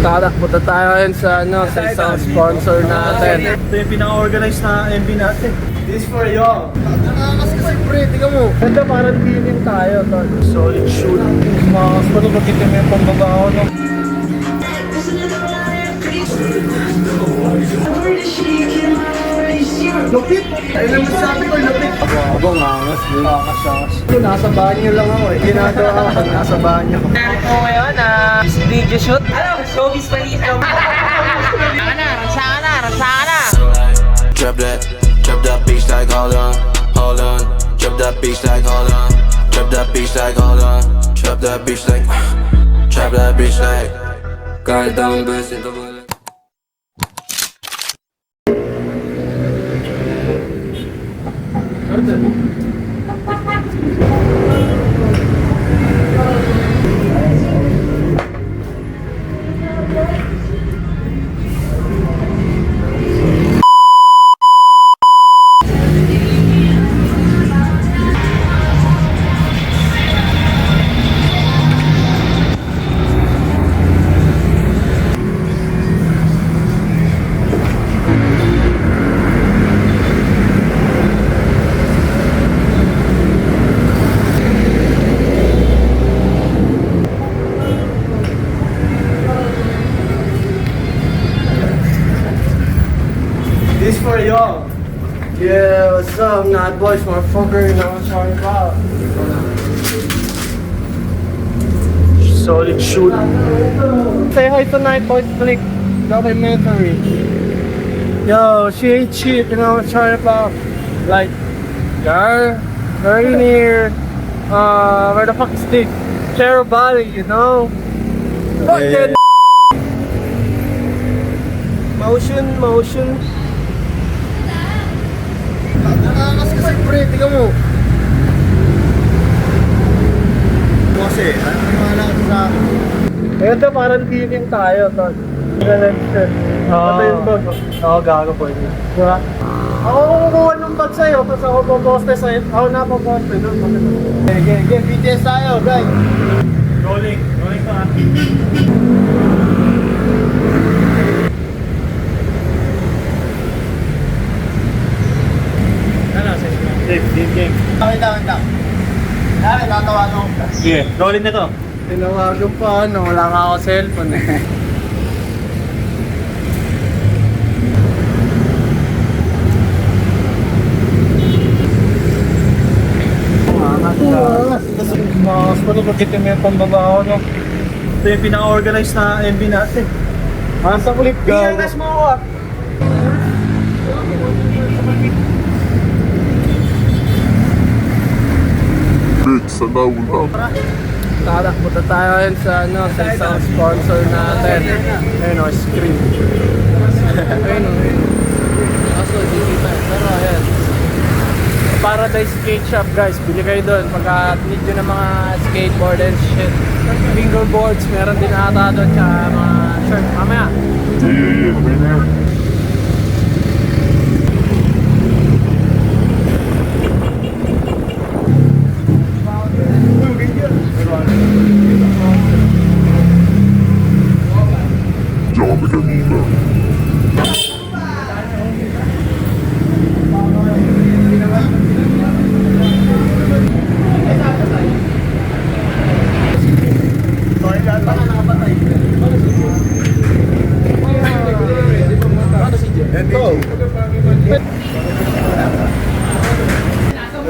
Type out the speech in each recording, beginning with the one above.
Punta tayo ngayon sa isang sponsor natin. Ito yung pinaka-organize na MV natin. This for y'all. Nakakakas kasi pre, tingnan mo. Ganda parang teaming tayo, tol. Solid shoot. Mas malulugit yung pambabaho, no? Lupit! Ayun lang sabi ko, lupit. Abang angas din. Angas. Nasa banyo lang ako eh. Ginagawa ako pag nasa banyo. Narito ngayon, video shoot. Ano? Showbiz palito. Ransana. Drop that beach like hold on. Drop that beach like hold on. Drop that beach like hold on. Drop that beach like. Drop that beach like. Kahit ang best ito wala. This for y'all. Yeah, what's up, Not Boys, motherfucker? You know what I'm talking about? Solid shoot. Say hi to Night Boys Click documentary. Yo, she ain't cheap, you know what I'm talking about? Like, they're very near, where the fuck is this? Cherry Valley, you know? Fucking Motion. Nakakakas kasi pre, tingnan mo. Kasi, ano naman sa akin? Ito parang teaming tayo, tol. Ito yung bag. Oo, gago po yun. Diba? Ako kukuha ng bag sa'yo, tapos ako poposte sa'yo. Ako na poposte doon. Okay, BTS tayo, guys. Rolling pa. Game. Wait lang. Dahil natawagan ko. Sige, rolling na to. Tinawagan pa, wala nga ako cellphone eh. Mas malulugit yung pambabaho, no? Ito yung pinaka-organize na MV natin. Sa kulit Gago. BNS mo ako ah. Punta tayo ngayon sa isang sponsor natin. Ayun o, screen. Ayun o. Kaso, dito pero ayan. Paradise Skate Shop guys, bili kayo doon pagka need nyo ng mga skateboard and shit. Fingerboards, meron din ata doon, tsaka mga shirt. Mamaya.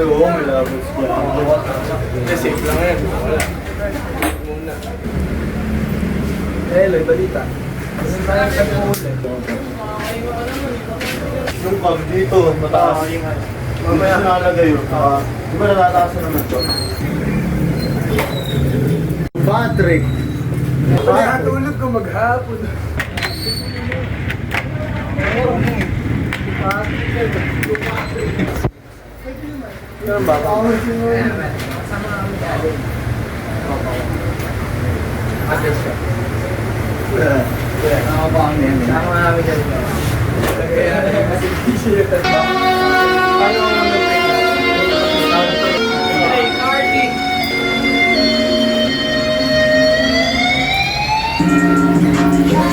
Oo, may labos ko. Safe lang yan. Wala. Muna. Hello, balita. Yung pag dito, mataas. Mamaya nalagay yun. Di ba natataasan naman ito? Patrick. Nakatulog ko maghapon. Ganun ba? Nakabang yan. Sama namin dyan. Kaya kasi t-shirt. Paano naman hey, Cardi! Yeah.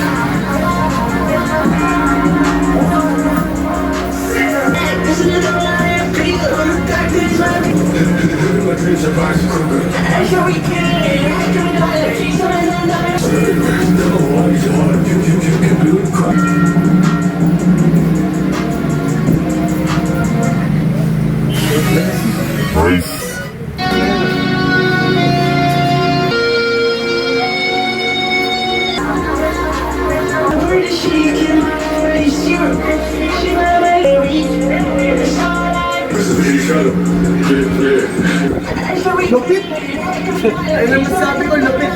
Lupit! Ay naman sabi ko, lupit!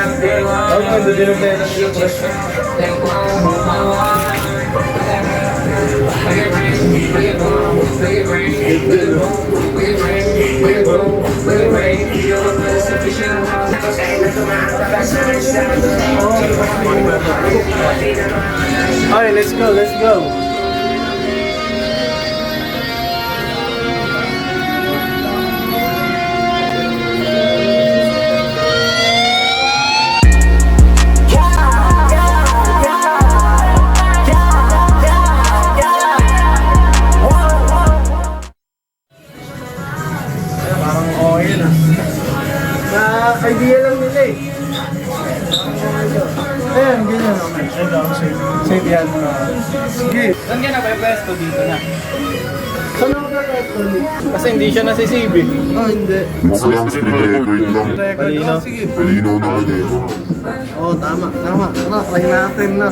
Ang ganda din ang pera ng press. Alright, let's go, let's go. Parang okay na. Na-idea lang nila eh. Ayan, ganyan naman. Ayun lang, safe. Safe yan. Sige. Saan ka na pwesto dito na? Saan ako ka-record? Kasi hindi siya nasisib eh. Oh, hindi. Record lang. Malinaw. Sige. Malinaw na dito. Oo, tama. Tama. Try natin na.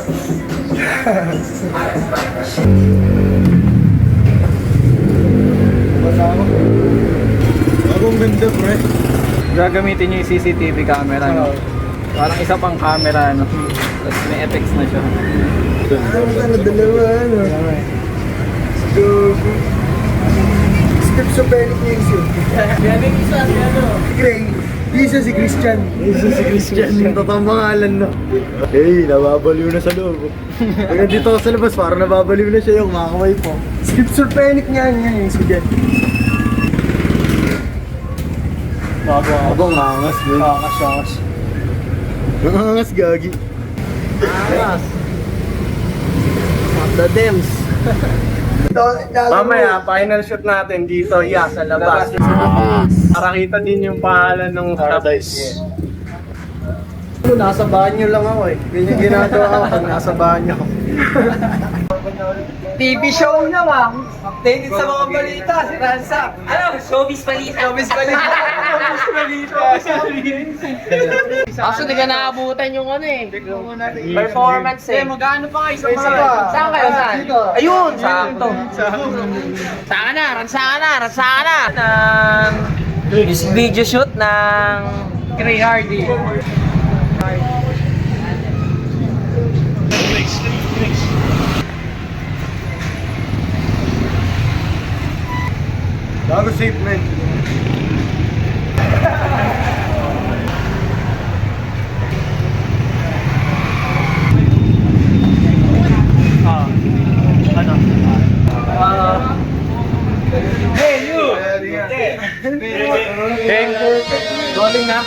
Masama. Bagong ganda, pre. Gagamitin niyo yung CCTV camera, no? Parang isa pang camera, no? Tapos may effects na siya. Ano, dalawa, ano? So, schizophrenic niya yung suit. Yan yung isa, ano? Si Gray. Isa si Christian. Isa si Christian. Yung totoong pangalan, no? Hey, nababaliw na sa loob. Pag dito ako sa labas, parang nababaliw na siya yung makakamay po. Schizophrenic niya yung suit. Abang angas, bro. Angas. Angas, gagi. Angas. The Dems. Mamaya, final shoot natin dito, sa labas. Para kita din yung pangalan ng paradise. Nasa banyo lang ako eh. Ganyan ginagawa ko pag nasa banyo. TV show na ba? Updated sa mga balita, si Ransa. Ano? Showbiz balita. Showbiz balita. Kaso di ka naabutan yung ano eh. Performance eh. Magkano pa kayo sa Isa pa. Saan kayo? Saan? Dito. Ayun, sakto. Saka na, ransa ka na. Ng video shoot ng Gray Hardy. Bago safe, man. Hey, you! Rolling na?